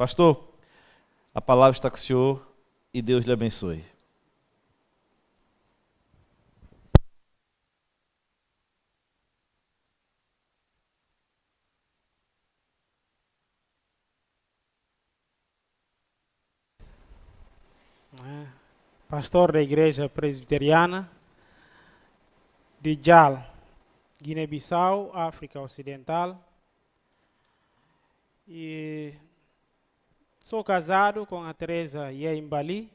Pastor, a palavra está com o senhor e Deus lhe abençoe. Pastor da Igreja Presbiteriana de Jal, Guiné-Bissau, África Ocidental. E sou casado com a Teresa Yeimbali.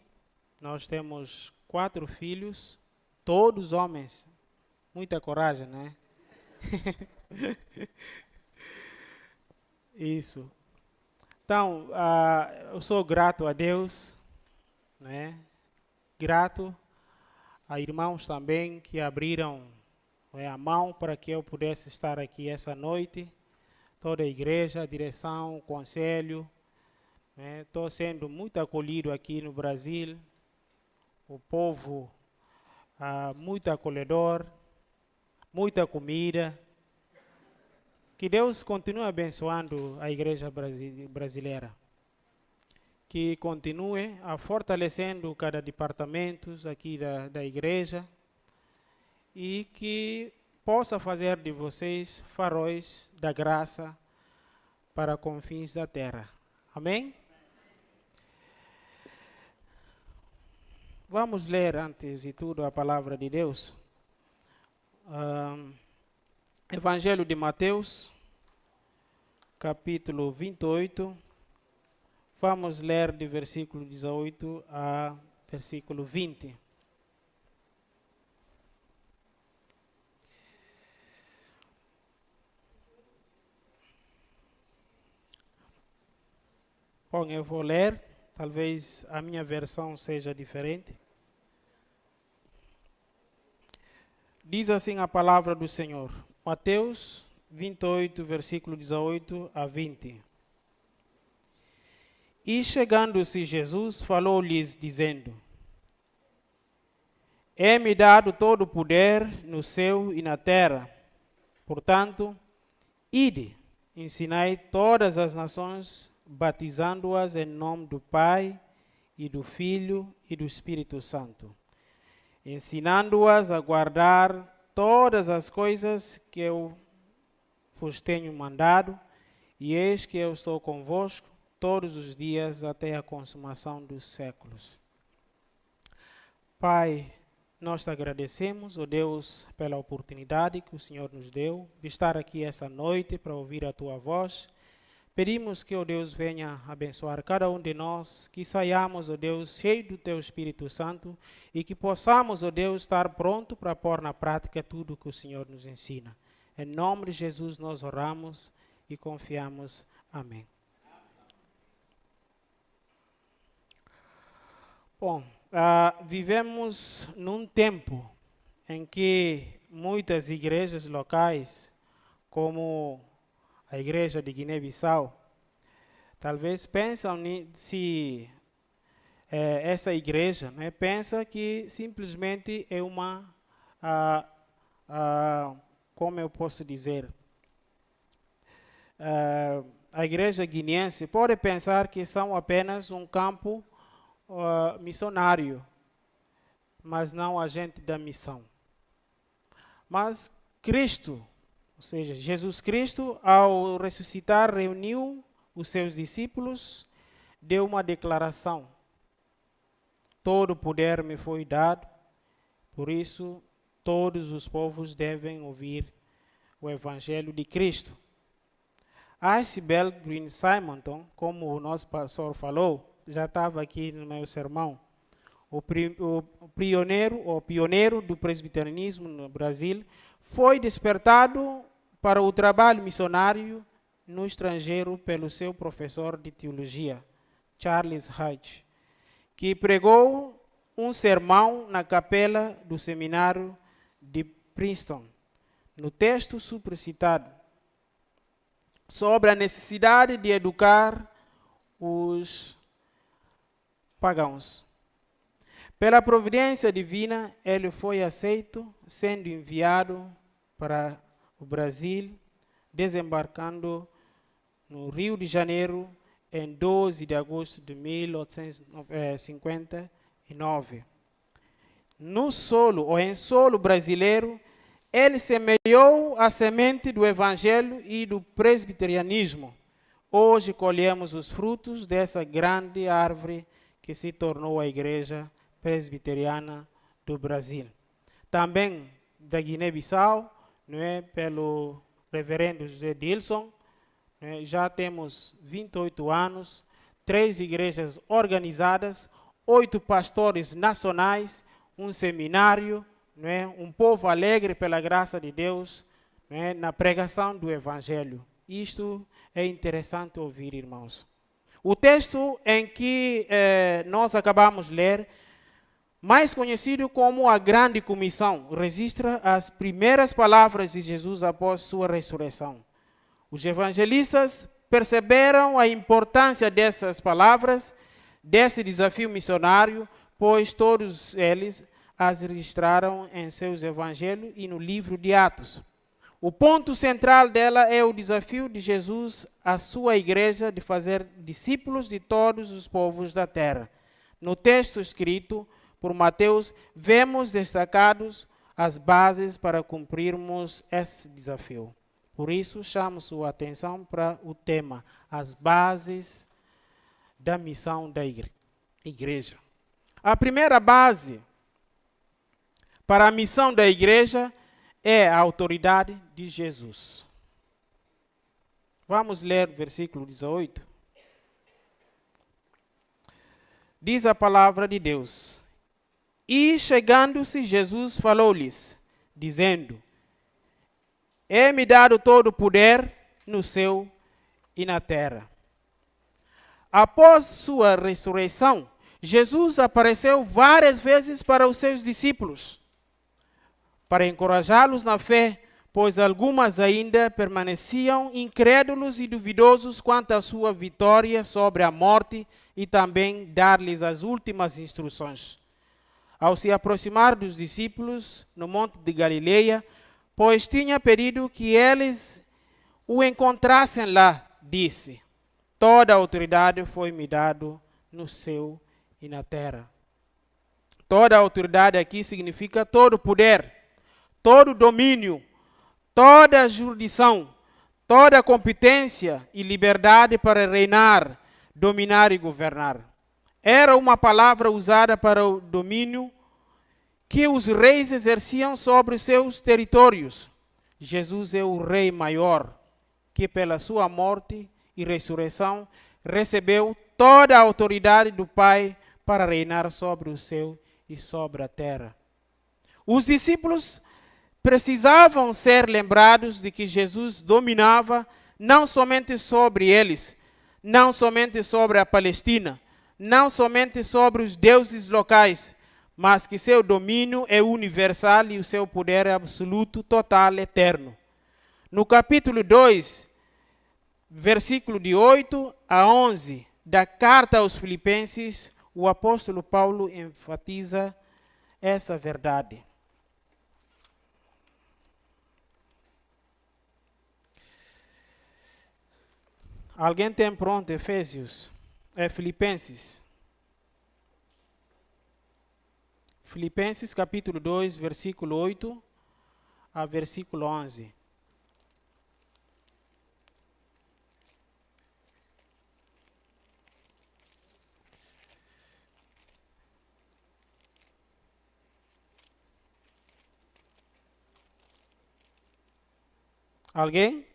Nós temos 4 filhos, todos homens. Muita coragem, né? Isso. Então, eu sou grato a Deus, né? Grato a irmãos também que abriram a mão para que eu pudesse estar aqui essa noite. Toda a igreja, a direção, o conselho. Estou sendo muito acolhido aqui no Brasil. O povo muito acolhedor, muita comida. Que Deus continue abençoando a igreja brasileira. Que continue fortalecendo cada departamento aqui da igreja e que possa fazer de vocês faróis da graça para confins da terra. Amém? Vamos ler antes de tudo a palavra de Deus. Evangelho de Mateus, capítulo 28. Vamos ler de versículo 18 a versículo 20. Bom, eu vou ler, talvez a minha versão seja diferente. Diz assim a palavra do Senhor. Mateus 28, versículo 18 a 20. E chegando-se Jesus, falou-lhes, dizendo: É-me dado todo o poder no céu e na terra. Portanto, ide, ensinai todas as nações, batizando-as em nome do Pai, e do Filho, e do Espírito Santo, ensinando-as a guardar todas as coisas que eu vos tenho mandado, e eis que eu estou convosco todos os dias até a consumação dos séculos. Pai, nós te agradecemos, ó Deus, pela oportunidade que o Senhor nos deu de estar aqui essa noite para ouvir a tua voz. Pedimos que, ó Deus, venha abençoar cada um de nós, que saiamos, ó Deus, cheio do teu Espírito Santo e que possamos, ó Deus, estar pronto para pôr na prática tudo que o Senhor nos ensina. Em nome de Jesus nós oramos e confiamos. Amém. Bom, vivemos num tempo em que muitas igrejas locais, como a igreja de Guiné-Bissau, talvez pensam se essa igreja pensa que simplesmente é uma, como eu posso dizer, a igreja guineense pode pensar que são apenas um campo missionário, mas não agente da missão. Mas Cristo, ou seja, Jesus Cristo, ao ressuscitar, reuniu os seus discípulos, deu uma declaração: todo o poder me foi dado, por isso todos os povos devem ouvir o Evangelho de Cristo. Archibald Green Simonton, como o nosso pastor falou, já estava aqui no meu sermão, o pioneiro do presbiterianismo no Brasil, foi despertado para o trabalho missionário no estrangeiro pelo seu professor de teologia, Charles Hodge, que pregou um sermão na capela do seminário de Princeton, no texto supracitado, sobre a necessidade de educar os pagãos. Pela providência divina, ele foi aceito, sendo enviado para o Brasil, desembarcando no Rio de Janeiro em 12 de agosto de 1859. No solo ou em solo brasileiro, ele semeou a semente do evangelho e do presbiterianismo. Hoje colhemos os frutos dessa grande árvore que se tornou a Igreja Presbiteriana do Brasil. Também da Guiné-Bissau, não é, pelo reverendo José Dilson, já temos 28 anos, 3 igrejas organizadas, 8 pastores nacionais, um seminário, um povo alegre pela graça de Deus, na pregação do Evangelho. Isto é interessante ouvir, irmãos. O texto em que nós acabamos de ler, mais conhecido como a Grande Comissão, registra as primeiras palavras de Jesus após sua ressurreição. Os evangelistas perceberam a importância dessas palavras, desse desafio missionário, pois todos eles as registraram em seus evangelhos e no livro de Atos. O ponto central dela é o desafio de Jesus à sua igreja de fazer discípulos de todos os povos da terra. No texto escrito por Mateus, vemos destacados as bases para cumprirmos esse desafio. Por isso, chamo sua atenção para o tema, as bases da missão da igreja. A primeira base para a missão da igreja é a autoridade de Jesus. Vamos ler o versículo 18. Diz a palavra de Deus: E chegando-se Jesus falou-lhes, dizendo: É-me dado todo o poder no céu e na terra. Após sua ressurreição, Jesus apareceu várias vezes para os seus discípulos, para encorajá-los na fé, pois algumas ainda permaneciam incrédulos e duvidosos quanto à sua vitória sobre a morte, e também dar-lhes as últimas instruções. Ao se aproximar dos discípulos no monte de Galileia, pois tinha pedido que eles o encontrassem lá, disse: Toda a autoridade foi-me dada no céu e na terra. Toda a autoridade aqui significa todo o poder, todo o domínio, toda a jurisdição, toda a competência e liberdade para reinar, dominar e governar. Era uma palavra usada para o domínio que os reis exerciam sobre seus territórios. Jesus é o rei maior, que pela sua morte e ressurreição recebeu toda a autoridade do Pai para reinar sobre o céu e sobre a terra. Os discípulos precisavam ser lembrados de que Jesus dominava não somente sobre eles, não somente sobre a Palestina, não somente sobre os deuses locais, mas que seu domínio é universal e o seu poder é absoluto, total, eterno. No capítulo 2, versículo de 8 a 11 da carta aos Filipenses, o apóstolo Paulo enfatiza essa verdade. Alguém tem pronto Efésios? Filipenses. Filipenses capítulo 2, versículo 8 a versículo 11. Alguém?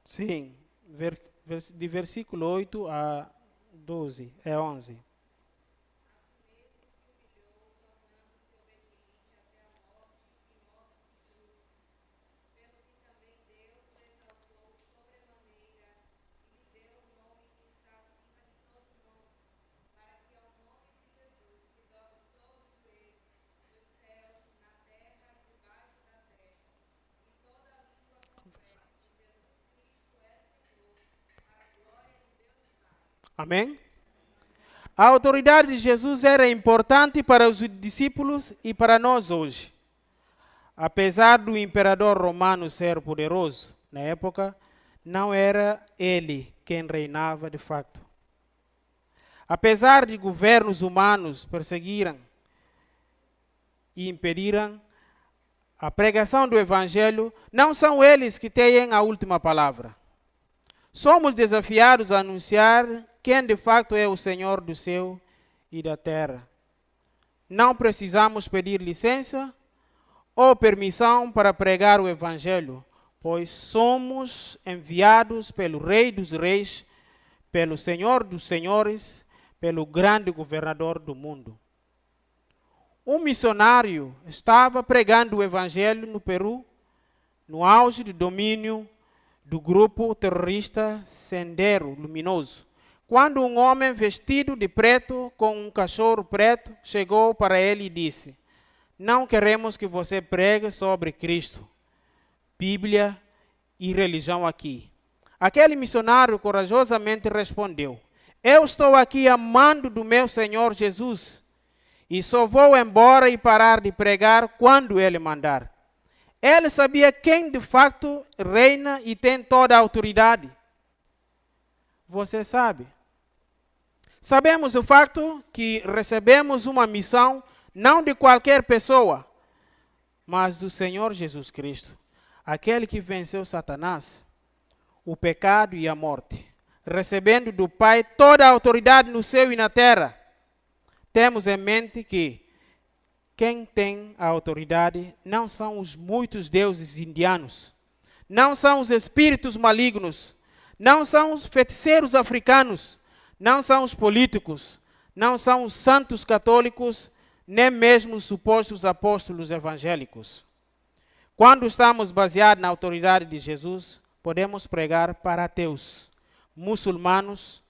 Sim, de versículo 8 a 12, 11. Amém? A autoridade de Jesus era importante para os discípulos e para nós hoje. apesar do imperador romano ser poderoso na época, não era ele quem reinava de facto. Apesar de governos humanos perseguirem e impedirem a pregação do Evangelho, não são eles que têm a última palavra. Somos desafiados a anunciar quem de facto é o Senhor do céu e da terra. Não precisamos pedir licença ou permissão para pregar o Evangelho, pois somos enviados pelo Rei dos Reis, pelo Senhor dos Senhores, pelo grande governador do mundo. Um missionário estava pregando o Evangelho no Peru, no auge do domínio do grupo terrorista Sendero Luminoso, quando um homem vestido de preto com um cachorro preto chegou para ele e disse: não queremos que você pregue sobre Cristo, Bíblia e religião aqui. Aquele missionário corajosamente respondeu: eu estou aqui amando do meu Senhor Jesus e só vou embora e parar de pregar quando Ele mandar. Ele sabia quem de facto reina e tem toda a autoridade. Você sabe. Sabemos o facto que recebemos uma missão não de qualquer pessoa, mas do Senhor Jesus Cristo, aquele que venceu Satanás, o pecado e a morte, recebendo do Pai toda a autoridade no céu e na terra. Temos em mente que quem tem a autoridade não são os muitos deuses indianos, não são os espíritos malignos, não são os feiticeiros africanos, não são os políticos, não são os santos católicos, nem mesmo os supostos apóstolos evangélicos. Quando estamos baseados na autoridade de Jesus, podemos pregar para ateus, muçulmanos,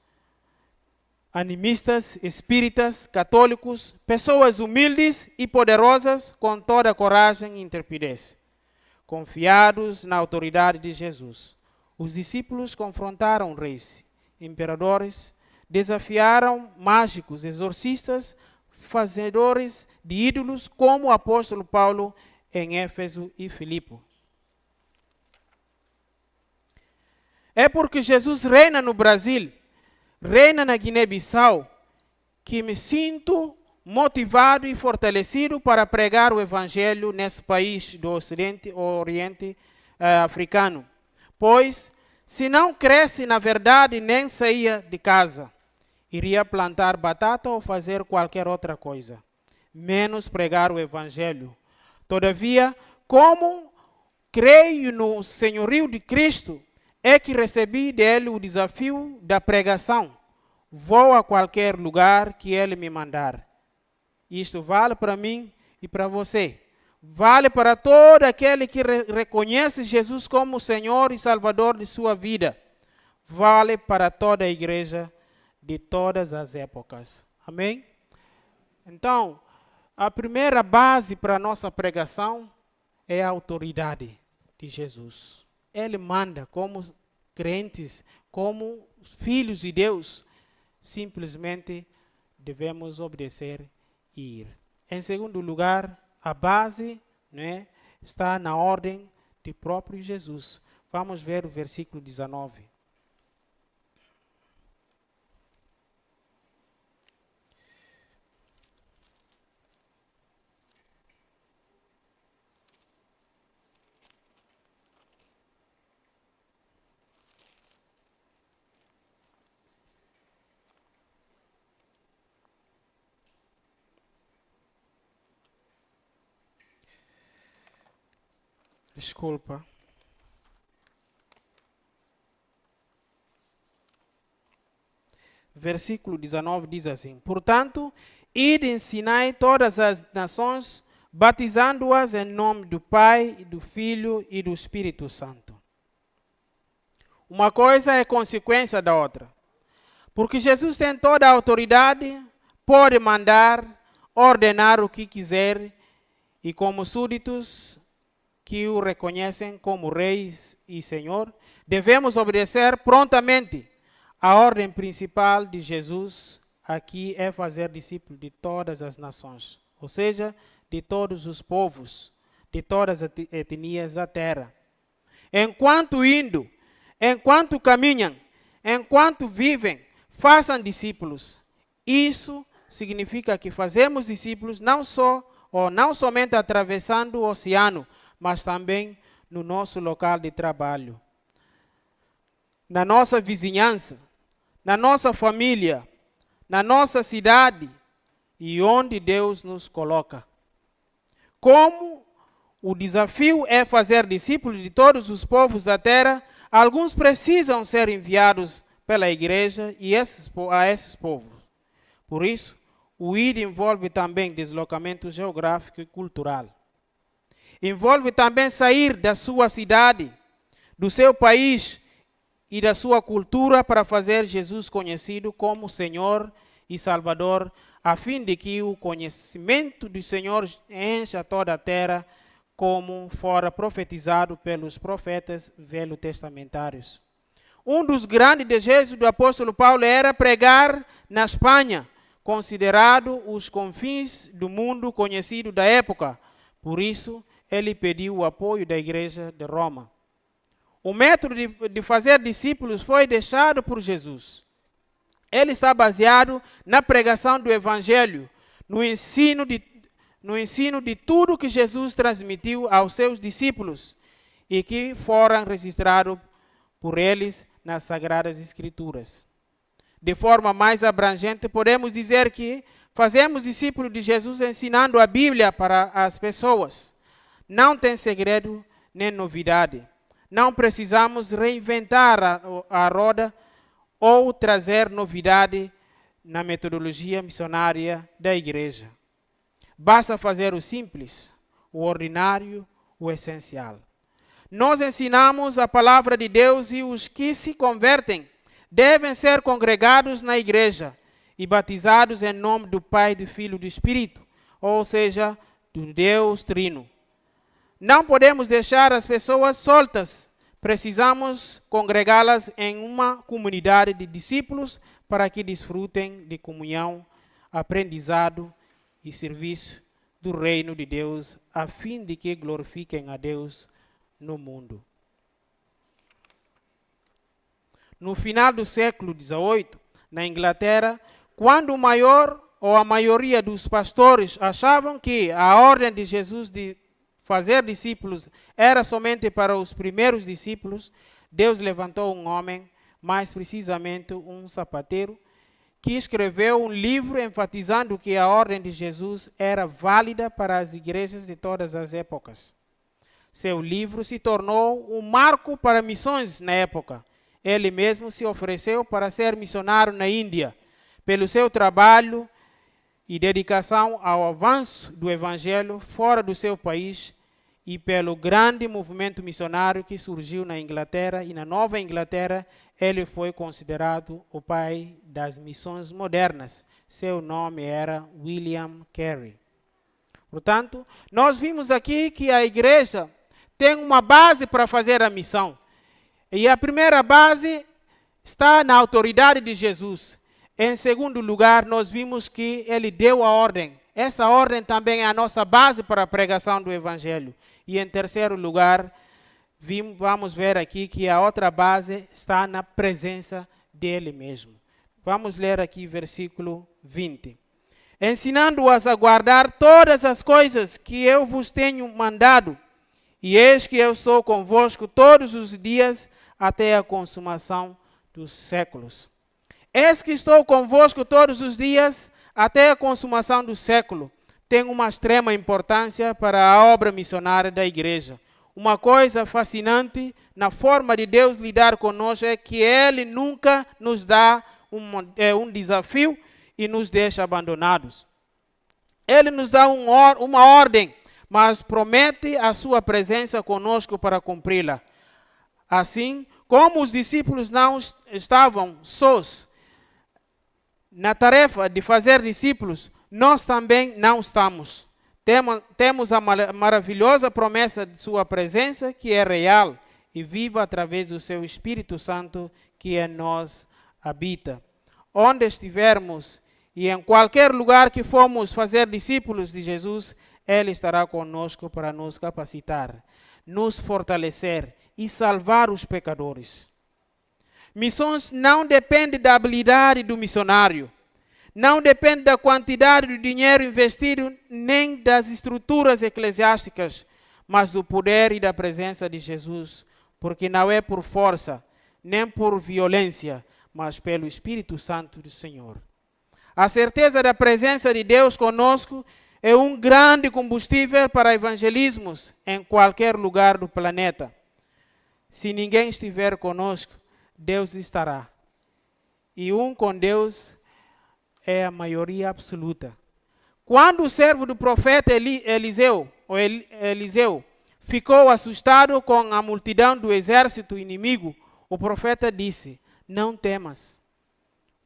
animistas, espíritas, católicos, pessoas humildes e poderosas com toda a coragem e intrepidez, confiados na autoridade de Jesus. Os discípulos confrontaram reis, imperadores, desafiaram mágicos, exorcistas, fazedores de ídolos, como o apóstolo Paulo em Éfeso e Filipe. É porque Jesus reina no Brasil, reina na Guiné-Bissau, que me sinto motivado e fortalecido para pregar o Evangelho nesse país do Oriente africano. Pois, se não cresce na verdade nem saía de casa, iria plantar batata ou fazer qualquer outra coisa, menos pregar o Evangelho. Todavia, como creio no senhorio de Cristo, é que recebi dele o desafio da pregação. Vou a qualquer lugar que ele me mandar. Isto vale para mim e para você. Vale para todo aquele que reconhece Jesus como Senhor e Salvador de sua vida. Vale para toda a igreja de todas as épocas. Amém? Então, a primeira base para a nossa pregação é a autoridade de Jesus. Ele manda como crentes, como filhos de Deus. Simplesmente devemos obedecer e ir. Em segundo lugar, a base, né, está na ordem de próprio Jesus. Vamos ver o versículo 19. Desculpa. Versículo 19 diz assim: portanto, ide e ensinai todas as nações, batizando-as em nome do Pai, e do Filho e do Espírito Santo. Uma coisa é consequência da outra. Porque Jesus tem toda a autoridade, pode mandar, ordenar o que quiser, e como súditos que o reconhecem como Rei e Senhor, devemos obedecer prontamente. A ordem principal de Jesus aqui é fazer discípulos de todas as nações, ou seja, de todos os povos, de todas as etnias da terra. Enquanto indo, enquanto caminham, enquanto vivem, façam discípulos. Isso significa que fazemos discípulos não somente atravessando o oceano, mas também no nosso local de trabalho, na nossa vizinhança, na nossa família, na nossa cidade e onde Deus nos coloca. Como o desafio é fazer discípulos de todos os povos da terra, alguns precisam ser enviados pela igreja a esses povos. Por isso, o ir envolve também deslocamento geográfico e cultural. Envolve também sair da sua cidade, do seu país e da sua cultura para fazer Jesus conhecido como Senhor e Salvador, a fim de que o conhecimento do Senhor encha toda a terra, como fora profetizado pelos profetas velho-testamentários. Um dos grandes desejos do apóstolo Paulo era pregar na Espanha, considerado os confins do mundo conhecido da época. Por isso, ele pediu o apoio da igreja de Roma. O método de fazer discípulos foi deixado por Jesus. Ele está baseado na pregação do Evangelho, no ensino de tudo que Jesus transmitiu aos seus discípulos e que foram registrados por eles nas Sagradas Escrituras. De forma mais abrangente, podemos dizer que fazemos discípulos de Jesus ensinando a Bíblia para as pessoas. Não tem segredo nem novidade. Não precisamos reinventar a roda ou trazer novidade na metodologia missionária da igreja. Basta fazer o simples, o ordinário, o essencial. Nós ensinamos a palavra de Deus e os que se convertem devem ser congregados na igreja e batizados em nome do Pai, do Filho e do Espírito, ou seja, do Deus Trino. Não podemos deixar as pessoas soltas. Precisamos congregá-las em uma comunidade de discípulos para que desfrutem de comunhão, aprendizado e serviço do reino de Deus, a fim de que glorifiquem a Deus no mundo. No final do século XVIII, na Inglaterra, quando o maior ou a maioria dos pastores achavam que a ordem de Jesus de fazer discípulos era somente para os primeiros discípulos, Deus levantou um homem, mais precisamente um sapateiro, que escreveu um livro enfatizando que a ordem de Jesus era válida para as igrejas de todas as épocas. Seu livro se tornou um marco para missões na época. Ele mesmo se ofereceu para ser missionário na Índia, pelo seu trabalho e dedicação ao avanço do Evangelho fora do seu país e pelo grande movimento missionário que surgiu na Inglaterra e na Nova Inglaterra. Ele foi considerado o pai das missões modernas. Seu nome era William Carey. Portanto, nós vimos aqui que a igreja tem uma base para fazer a missão. E a primeira base está na autoridade de Jesus. Em segundo lugar, nós vimos que ele deu a ordem. Essa ordem também é a nossa base para a pregação do Evangelho. E em terceiro lugar, vamos ver aqui que a outra base está na presença dele mesmo. Vamos ler aqui versículo 20. Ensinando-as a guardar todas as coisas que eu vos tenho mandado, e eis que eu sou convosco todos os dias até a consumação dos séculos. Eis que estou convosco todos os dias até a consumação do século. Tem uma extrema importância para a obra missionária da igreja. Uma coisa fascinante na forma de Deus lidar conosco é que Ele nunca nos dá um desafio e nos deixa abandonados. Ele nos dá uma ordem, mas promete a sua presença conosco para cumpri-la. Assim, como os discípulos não estavam sós na tarefa de fazer discípulos, nós também não estamos. Temos a maravilhosa promessa de sua presença, que é real e viva através do seu Espírito Santo, que em nós habita. Onde estivermos e em qualquer lugar que formos fazer discípulos de Jesus, Ele estará conosco para nos capacitar, nos fortalecer e salvar os pecadores. Missões não dependem da habilidade do missionário, não depende da quantidade de dinheiro investido, nem das estruturas eclesiásticas, mas do poder e da presença de Jesus, porque não é por força, nem por violência, mas pelo Espírito Santo do Senhor. A certeza da presença de Deus conosco é um grande combustível para evangelismos em qualquer lugar do planeta. Se ninguém estiver conosco, Deus estará. E com Deus é a maioria absoluta. Quando o servo do profeta Eliseu ficou assustado com a multidão do exército inimigo, o profeta disse: não temas,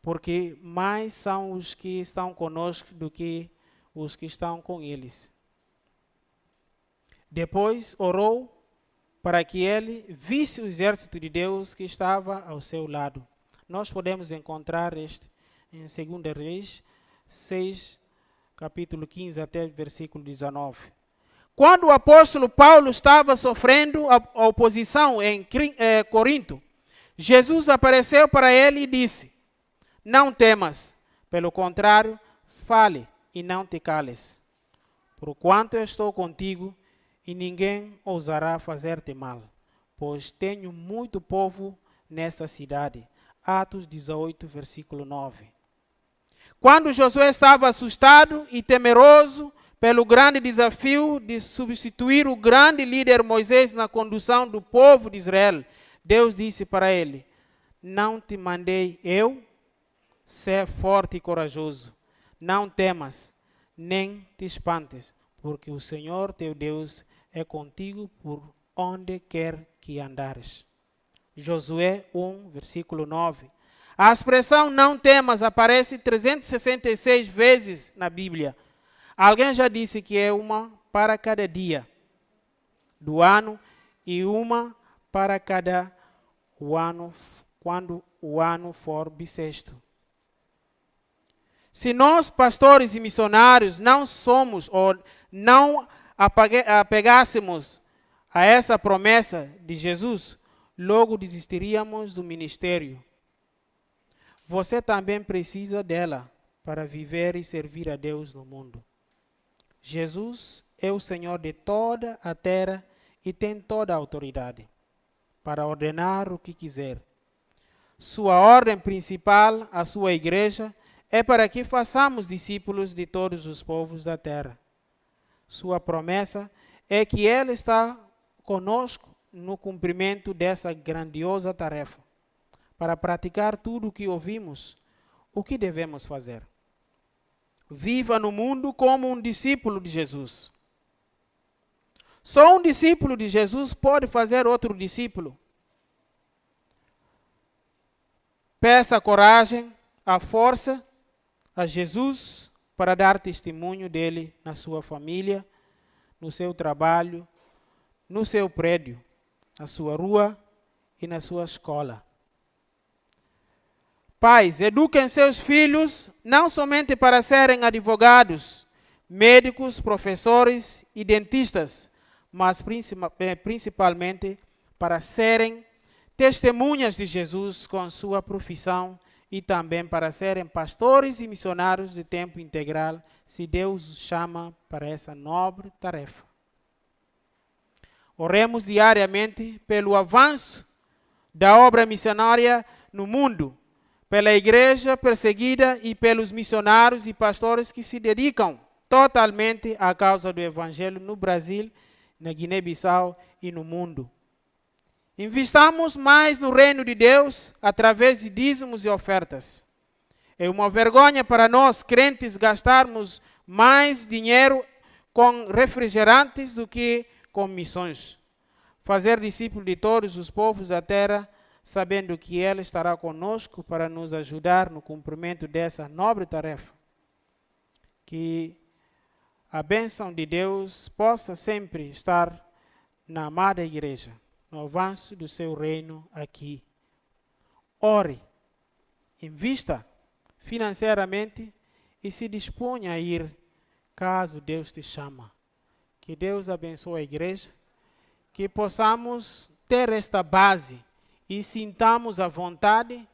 porque mais são os que estão conosco do que os que estão com eles. Depois orou para que ele visse o exército de Deus que estava ao seu lado. Nós podemos encontrar este em 2 Reis 6, capítulo 15 até versículo 19. Quando o apóstolo Paulo estava sofrendo a oposição em Corinto, Jesus apareceu para ele e disse: não temas, pelo contrário, fale e não te cales. Porquanto eu estou contigo e ninguém ousará fazer-te mal, pois tenho muito povo nesta cidade. Atos 18, versículo 9. Quando Josué estava assustado e temeroso pelo grande desafio de substituir o grande líder Moisés na condução do povo de Israel, Deus disse para ele: não te mandei eu? Sê forte e corajoso. Não temas, nem te espantes, porque o Senhor teu Deus é contigo por onde quer que andares. Josué 1, versículo 9. A expressão não temas aparece 366 vezes na Bíblia. Alguém já disse que é uma para cada dia do ano e uma para cada ano, quando o ano for bissexto. Se nós, pastores e missionários, não somos ou não apegássemos a essa promessa de Jesus, logo desistiríamos do ministério. Você também precisa dela para viver e servir a Deus no mundo. Jesus é o Senhor de toda a terra e tem toda a autoridade para ordenar o que quiser. Sua ordem principal, a sua igreja, é para que façamos discípulos de todos os povos da terra. Sua promessa é que Ele está conosco no cumprimento dessa grandiosa tarefa. Para praticar tudo o que ouvimos, o que devemos fazer? Viva no mundo como um discípulo de Jesus. Só um discípulo de Jesus pode fazer outro discípulo. Peça a coragem, a força a Jesus para dar testemunho dele na sua família, no seu trabalho, no seu prédio, na sua rua e na sua escola. Pais, eduquem seus filhos não somente para serem advogados, médicos, professores e dentistas, mas principalmente para serem testemunhas de Jesus com sua profissão e também para serem pastores e missionários de tempo integral, se Deus os chama para essa nobre tarefa. Oremos diariamente pelo avanço da obra missionária no mundo, pela igreja perseguida e pelos missionários e pastores que se dedicam totalmente à causa do Evangelho no Brasil, na Guiné-Bissau e no mundo. Investamos mais no reino de Deus através de dízimos e ofertas. É uma vergonha para nós, crentes, gastarmos mais dinheiro com refrigerantes do que com missões. Fazer discípulos de todos os povos da terra, sabendo que Ele estará conosco para nos ajudar no cumprimento dessa nobre tarefa. Que a bênção de Deus possa sempre estar na amada igreja, no avanço do seu reino aqui. Ore, invista financeiramente e se disponha a ir caso Deus te chama. Que Deus abençoe a igreja, que possamos ter esta base e sintamos a vontade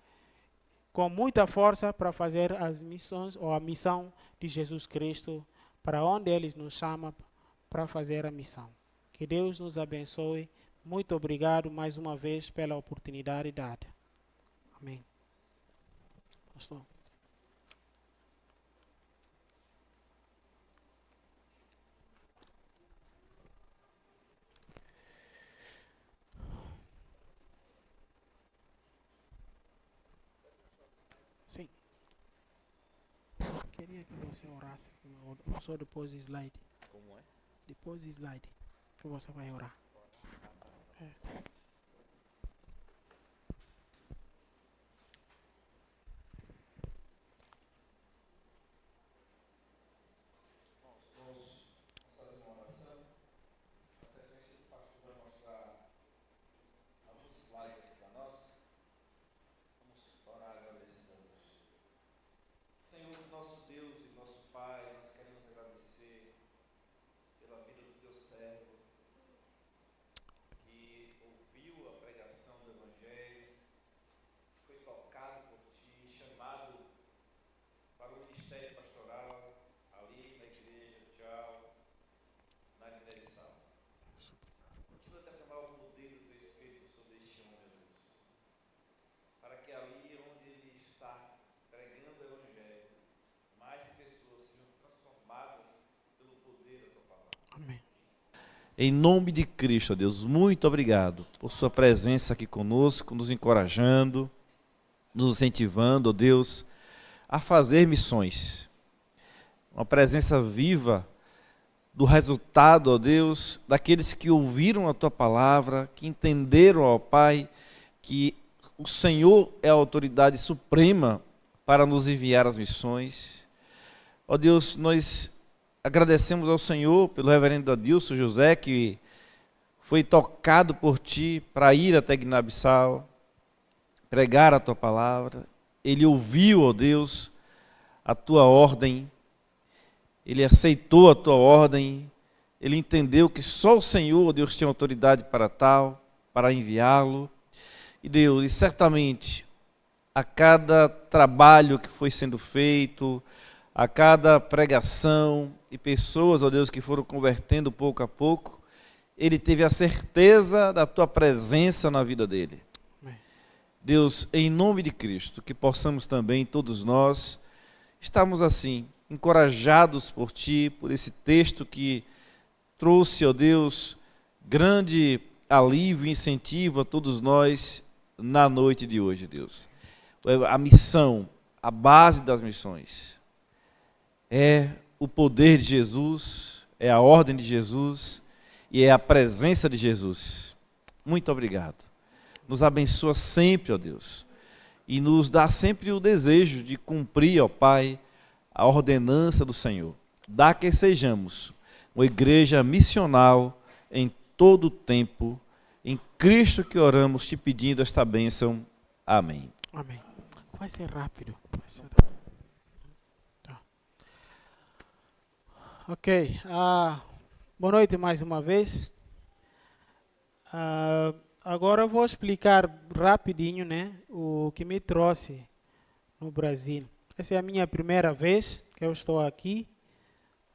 com muita força para fazer as missões ou a missão de Jesus Cristo, para onde Ele nos chama para fazer a missão. Que Deus nos abençoe. Muito obrigado mais uma vez pela oportunidade dada. Amém. Pastor. Sim. Queria que você orasse, só depois do slide. Como é? Depois do slide, que você vai orar. Senhor, nosso Deus e nosso Pai, nós queremos agradecer pela vida do teu servo, que ouviu a pregação do Evangelho, foi tocado por ti, chamado para o ministério pastoral, ali na igreja, tchau, na Guiné-Bissau. Continua a derramar o poder do teu Espírito sobre este homem, Deus, para que ali onde ele está pregando o Evangelho, mais pessoas sejam transformadas pelo poder da tua palavra. Amém. Em nome de Cristo, ó Deus, muito obrigado por sua presença aqui conosco, nos encorajando, nos incentivando, ó Deus, a fazer missões. Uma presença viva do resultado, ó Deus, daqueles que ouviram a tua palavra, que entenderam, ó Pai, que o Senhor é a autoridade suprema para nos enviar as missões. Ó Deus, nós agradecemos ao Senhor pelo reverendo Adilson José, que foi tocado por ti para ir até Guiné-Bissau, pregar a tua palavra. Ele ouviu, ó Deus, a tua ordem, ele aceitou a tua ordem, ele entendeu que só o Senhor, Deus, tem autoridade para tal, para enviá-lo. E Deus, e certamente, a cada trabalho que foi sendo feito, a cada pregação e pessoas, ó Deus, que foram convertendo pouco a pouco, ele teve a certeza da tua presença na vida dele. Amém. Deus, em nome de Cristo, que possamos também, todos nós, estarmos assim, encorajados por ti, por esse texto que trouxe, ó Deus, grande alívio e incentivo a todos nós na noite de hoje, Deus. A missão, a base das missões, é o poder de Jesus, é a ordem de Jesus e é a presença de Jesus. Muito obrigado. Nos abençoa sempre, ó Deus, e nos dá sempre o desejo de cumprir, ó Pai, a ordenança do Senhor. Dá que sejamos uma igreja missional em todo o tempo, em Cristo que oramos, te pedindo esta bênção. Amém. Amém. Vai ser rápido. Vai ser rápido. Tá. Ok. Boa noite mais uma vez. Agora eu vou explicar rapidinho, né, o que me trouxe no Brasil. Essa é a minha primeira vez que eu estou aqui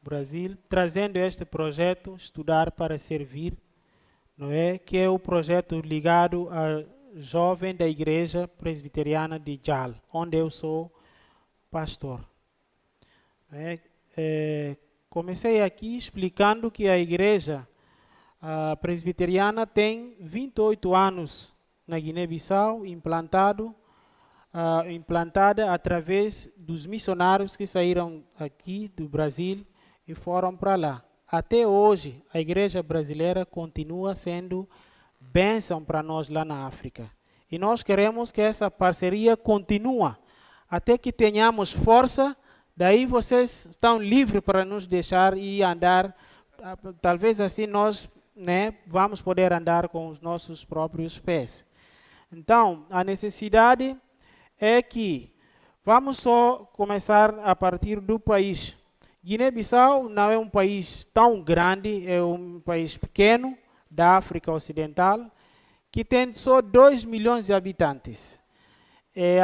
no Brasil, trazendo este projeto Estudar para Servir, não é? Que é o projeto ligado a jovem da Igreja Presbiteriana de Jal, onde eu sou pastor. Comecei aqui explicando que a Igreja Presbiteriana tem 28 anos na Guiné-Bissau, implantada através dos missionários que saíram aqui do Brasil e foram para lá. Até hoje, a igreja brasileira continua sendo bênção para nós lá na África. E nós queremos que essa parceria continue, até que tenhamos força, daí vocês estão livres para nos deixar ir andar, talvez assim nós, né, vamos poder andar com os nossos próprios pés. Então, a necessidade é que vamos só começar a partir do país. Guiné-Bissau não é um país tão grande, é um país pequeno da África Ocidental, que tem só 2 milhões de habitantes.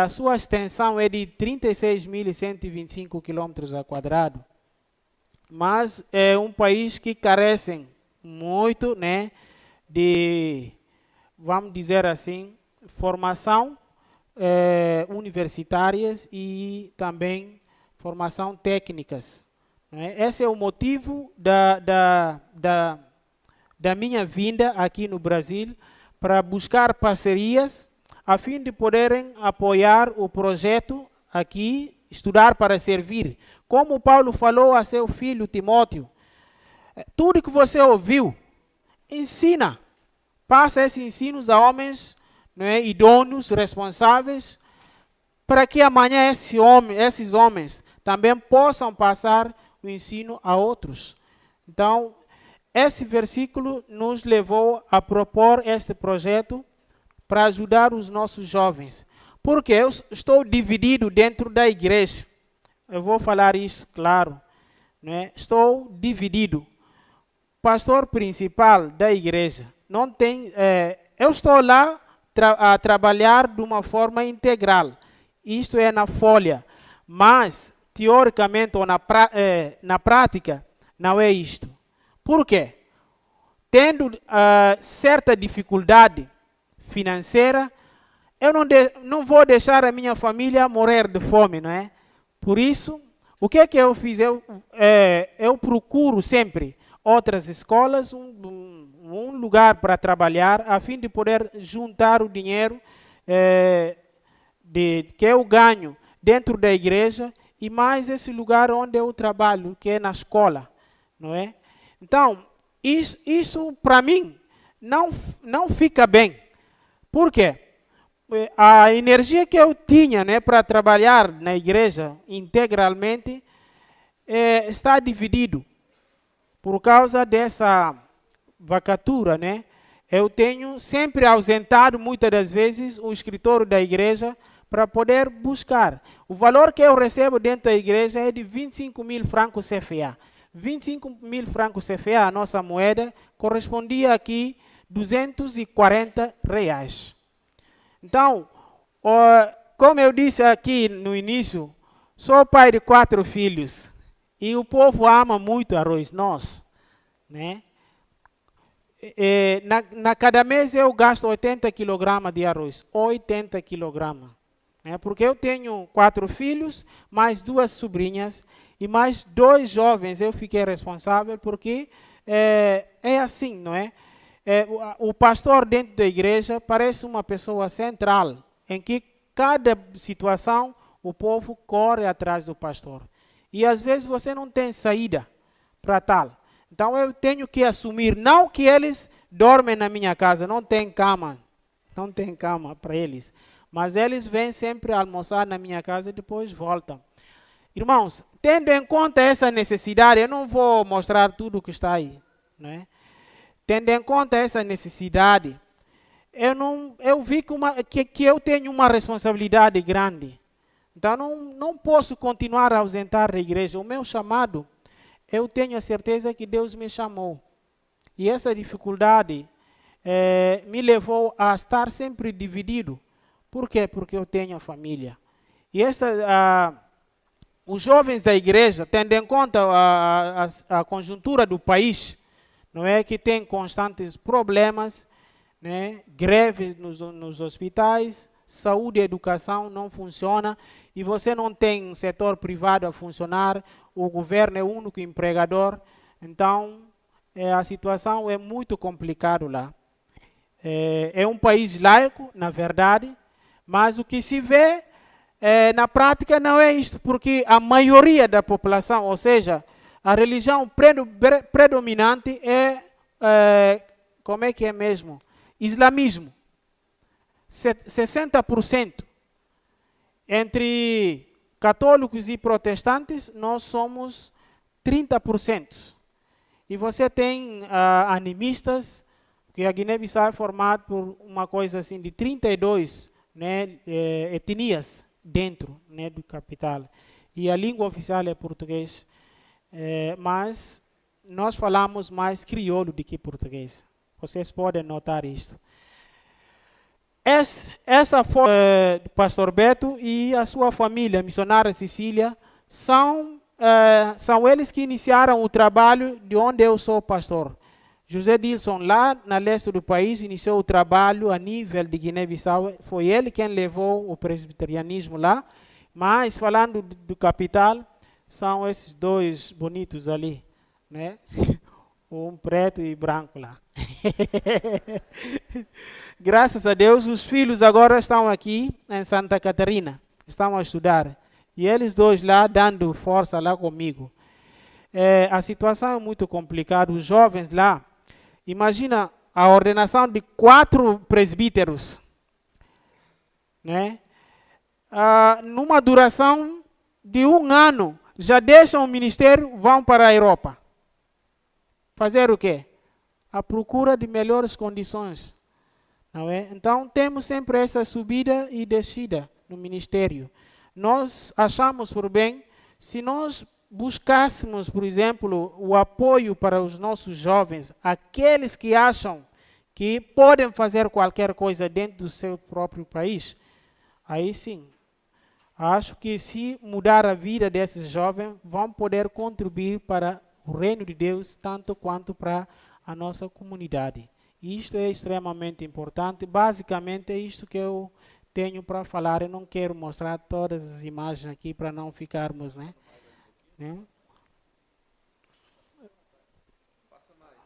A sua extensão é de 36.125 quilômetros quadrados, mas é um país que carece muito, né, de, vamos dizer assim, formação universitárias e também formação técnicas. Esse é o motivo da minha vinda aqui no Brasil, para buscar parcerias a fim de poderem apoiar o projeto aqui, estudar para servir. Como Paulo falou a seu filho Timóteo, tudo que você ouviu, ensina. Passa esses ensinos a homens, né, idôneos, responsáveis, para que amanhã esses homens também possam passar o ensino a outros. Então, esse versículo nos levou a propor este projeto para ajudar os nossos jovens. Porque eu estou dividido dentro da igreja. Eu vou falar isso, claro. Né? Estou dividido. Pastor principal da igreja não tem. Eu estou lá a trabalhar de uma forma integral. Isto é na folha. Mas, teoricamente ou na prática, não é isto. Por quê? Tendo certa dificuldade financeira, eu não vou deixar a minha família morrer de fome, não é? Por isso, o que é que eu fiz? Eu procuro sempre outras escolas, um lugar para trabalhar, a fim de poder juntar o dinheiro que eu ganho dentro da igreja e mais esse lugar onde eu trabalho, que é na escola, não é? Então, isso para mim não fica bem. Por quê? A energia que eu tinha, né, para trabalhar na igreja integralmente está dividido. Por causa dessa vacatura, né? Eu tenho sempre ausentado, muitas das vezes, o escritório da igreja para poder buscar. O valor que eu recebo dentro da igreja é de 25.000 francos CFA. 25.000 francos CFA, a nossa moeda, correspondia aqui R$240. Então, como eu disse aqui no início, sou pai de 4 filhos e o povo ama muito arroz, nós, né? Cada mês eu gasto 80 kg de arroz, 80 kg. Porque eu tenho 4 filhos, mais 2 sobrinhas e mais 2 jovens. Eu fiquei responsável porque é assim, não é? O pastor dentro da igreja parece uma pessoa central, em que cada situação o povo corre atrás do pastor. E às vezes você não tem saída para tal. Então eu tenho que assumir, não que eles dormem na minha casa, não tem cama para eles. Mas eles vêm sempre almoçar na minha casa e depois voltam. Irmãos, tendo em conta essa necessidade, eu não vou mostrar tudo que está aí, né? Tendo em conta essa necessidade, eu vi que eu tenho uma responsabilidade grande. Então não posso continuar a ausentar da igreja. O meu chamado, eu tenho a certeza que Deus me chamou. E essa dificuldade me levou a estar sempre dividido. Por quê? Porque eu tenho a família. E os jovens da igreja, tendo em conta a conjuntura do país, não é, que tem constantes problemas, né, greves nos hospitais, saúde e educação não funciona, e você não tem um setor privado a funcionar, o governo é o único empregador, então a situação é muito complicada lá. É um país laico, na verdade, mas o que se vê na prática não é isto, porque a maioria da população, ou seja, a religião predominante como é que é mesmo? Islamismo. 60%. Entre católicos e protestantes, nós somos 30%. E você tem animistas, que a Guiné-Bissau é formada por uma coisa assim de 32, né, etnias dentro, né, do capital. E a língua oficial é português. mas nós falamos mais crioulo do que português. Vocês podem notar isto. Essa foi do pastor Beto e a sua família, missionária Cecília, são eles que iniciaram o trabalho de onde eu sou pastor. José Dilson, lá na leste do país, iniciou o trabalho a nível de Guiné-Bissau. Foi ele quem levou o presbiterianismo lá. Mas, falando do capital, são esses dois bonitos ali, né? Um preto e branco lá. Graças a Deus, os filhos agora estão aqui em Santa Catarina. Estão a estudar. E eles dois lá, dando força lá comigo. A situação é muito complicada. Os jovens lá, imagina a ordenação de 4 presbíteros, né? Numa duração de 1 ano, já deixam o ministério, vão para a Europa. Fazer o quê? A procura de melhores condições. Não é? Então, temos sempre essa subida e descida no ministério. Nós achamos por bem, se nós buscássemos, por exemplo, o apoio para os nossos jovens, aqueles que acham que podem fazer qualquer coisa dentro do seu próprio país, aí sim, acho que se mudar a vida desses jovens, vão poder contribuir para o reino de Deus, tanto quanto para a nossa comunidade. Isto é extremamente importante. Basicamente é isto que eu tenho para falar. Eu não quero mostrar todas as imagens aqui para não ficarmos, né?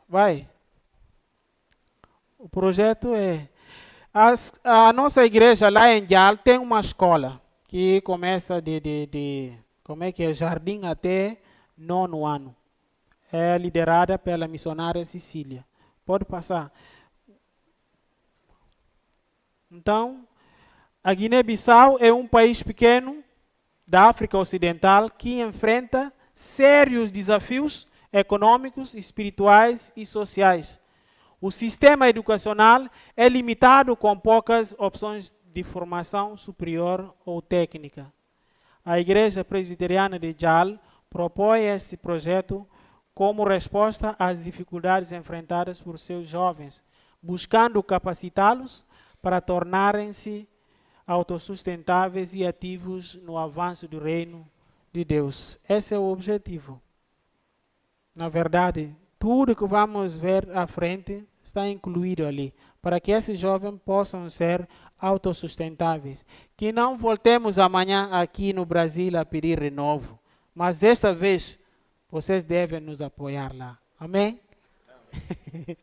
Vai. O projeto é... A nossa igreja lá em Jal tem uma escola que começa como é que é? Jardim até 9º ano. É liderada pela missionária Cecília. Pode passar. Então, a Guiné-Bissau é um país pequeno da África Ocidental que enfrenta sérios desafios econômicos, espirituais e sociais. O sistema educacional é limitado com poucas opções de formação superior ou técnica. A Igreja Presbiteriana de Jal propõe esse projeto como resposta às dificuldades enfrentadas por seus jovens, buscando capacitá-los para tornarem-se autossustentáveis e ativos no avanço do reino de Deus. Esse é o objetivo. Na verdade, tudo que vamos ver à frente está incluído ali, para que esses jovens possam ser autossustentáveis. Que não voltemos amanhã aqui no Brasil a pedir renovo, mas desta vez vocês devem nos apoiar lá. Amém? Amém.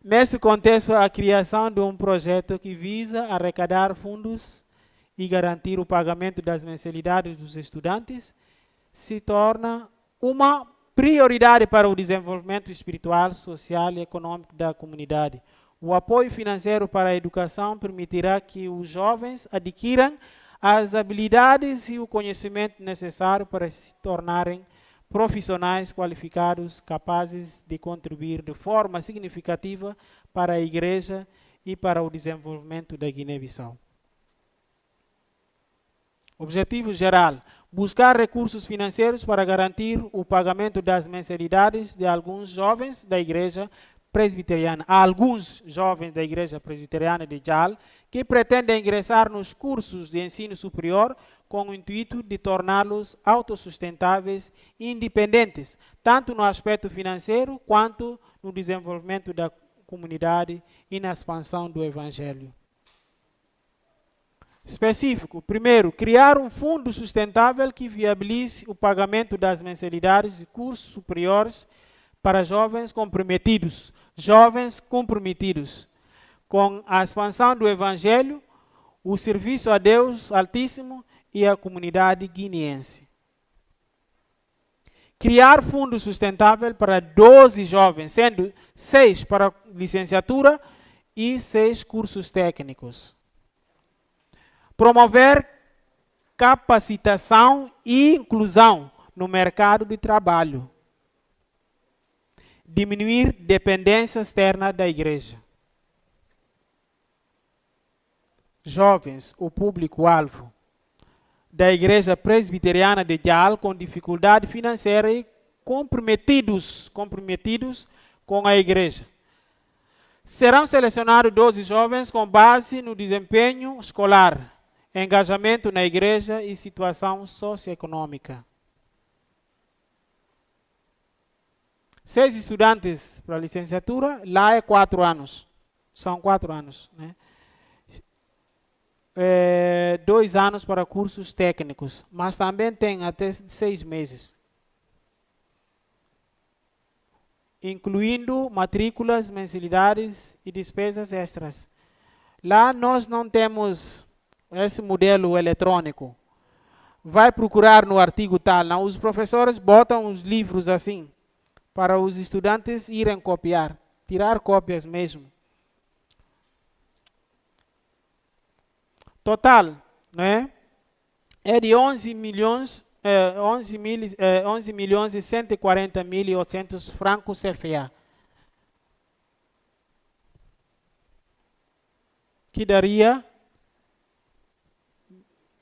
Nesse contexto, a criação de um projeto que visa arrecadar fundos e garantir o pagamento das mensalidades dos estudantes se torna uma prioridade para o desenvolvimento espiritual, social e econômico da comunidade. O apoio financeiro para a educação permitirá que os jovens adquiram as habilidades e o conhecimento necessário para se tornarem profissionais qualificados, capazes de contribuir de forma significativa para a igreja e para o desenvolvimento da Guiné-Bissau. Objetivo geral: buscar recursos financeiros para garantir o pagamento das mensalidades de alguns jovens da igreja presbiteriana. Há alguns jovens da igreja presbiteriana de Jal que pretendem ingressar nos cursos de ensino superior com o intuito de torná-los autossustentáveis e independentes, tanto no aspecto financeiro quanto no desenvolvimento da comunidade e na expansão do evangelho. Específico. Primeiro, criar um fundo sustentável que viabilize o pagamento das mensalidades de cursos superiores para jovens comprometidos. Jovens comprometidos com a expansão do evangelho, o serviço a Deus Altíssimo e a comunidade guineense. Criar fundo sustentável para 12 jovens, sendo 6 para licenciatura e 6 cursos técnicos. Promover capacitação e inclusão no mercado de trabalho. Diminuir dependência externa da igreja. Jovens, o público-alvo. da Igreja Presbiteriana de Jal com dificuldade financeira e comprometidos com a igreja. Serão selecionados 12 jovens com base no desempenho escolar, engajamento na igreja e situação socioeconômica. 6 estudantes para a licenciatura, lá é 4 anos. São 4 anos, né? 2 anos para cursos técnicos, mas também tem até 6 meses. Incluindo matrículas, mensalidades e despesas extras. Lá nós não temos esse modelo eletrônico. Vai procurar no artigo tal. Não, os professores botam os livros assim, para os estudantes irem copiar, tirar cópias mesmo. Total, né? É de 11 milhões e 140 mil e 800 francos CFA. Que daria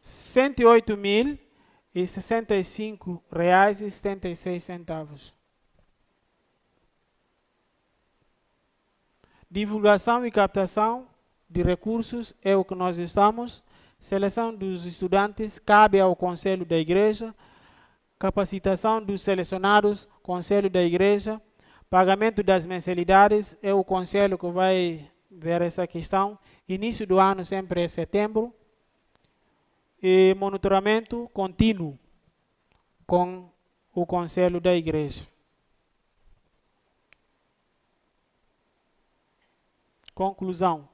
108.065 reais e 76 centavos. Divulgação e captação de recursos é o que nós estamos. Seleção dos estudantes cabe ao Conselho da Igreja. Capacitação dos selecionados, Conselho da Igreja. Pagamento das mensalidades é o Conselho que vai ver essa questão. Início do ano sempre é setembro. E monitoramento contínuo com o Conselho da Igreja. Conclusão.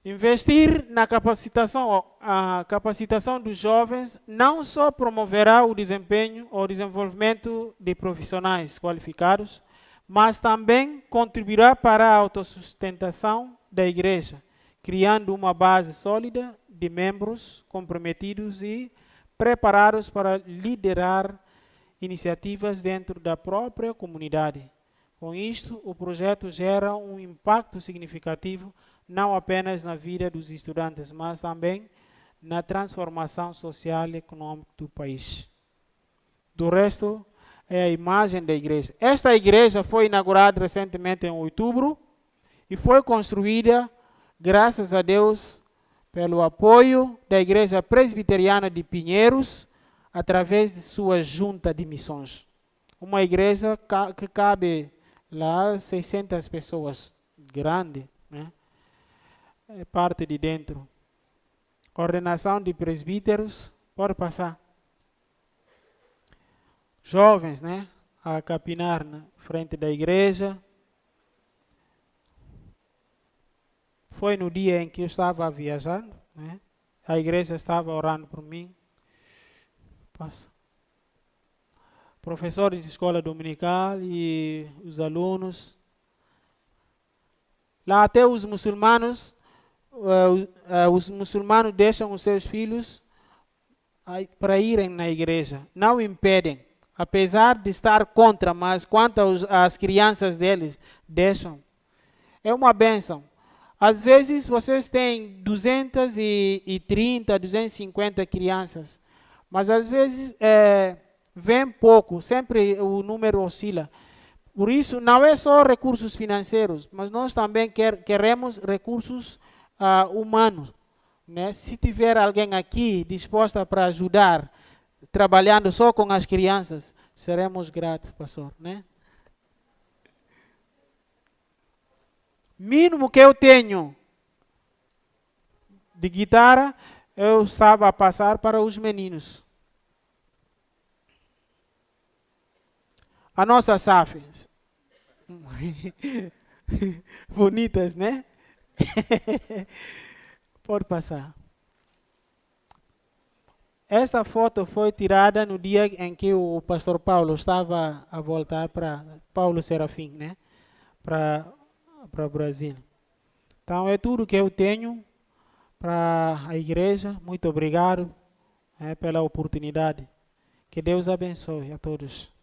Investir na capacitação, a capacitação dos jovens não só promoverá o desempenho ou desenvolvimento de profissionais qualificados, mas também contribuirá para a autossustentação da igreja, criando uma base sólida de membros comprometidos e preparados para liderar iniciativas dentro da própria comunidade. Com isto, o projeto gera um impacto significativo não apenas na vida dos estudantes, mas também na transformação social e econômica do país. Do resto, é a imagem da igreja. Esta igreja foi inaugurada recentemente em outubro e foi construída, graças a Deus, pelo apoio da Igreja Presbiteriana de Pinheiros, através de sua junta de missões. Uma igreja que cabe lá 600 pessoas, grande, né? É parte de dentro. Ordenação de presbíteros, pode passar. Jovens, né? A capinar na frente da igreja. Foi no dia em que eu estava viajando, né? A igreja estava orando por mim. Passa. Professores de escola dominical e os alunos. Lá até os muçulmanos deixam os seus filhos para irem na igreja. Não impedem, apesar de estar contra, mas quanto às crianças deles, deixam. É uma bênção. Às vezes vocês têm 230, 250 crianças, mas às vezes vem pouco, sempre o número oscila. Por isso, não é só recursos financeiros, mas nós também queremos recursos humanos. Né? Se tiver alguém aqui disposta para ajudar, trabalhando só com as crianças, seremos gratos, pastor. Né? Mínimo que eu tenho de guitarra, eu estava a passar para os meninos. A nossa SAF. Bonitas, né? Pode passar. Esta foto foi tirada no dia em que o pastor Paulo estava a voltar para Paulo Serafim, né? Para o Brasil. Então é tudo que eu tenho para a igreja. Muito obrigado pela oportunidade. Que Deus abençoe a todos.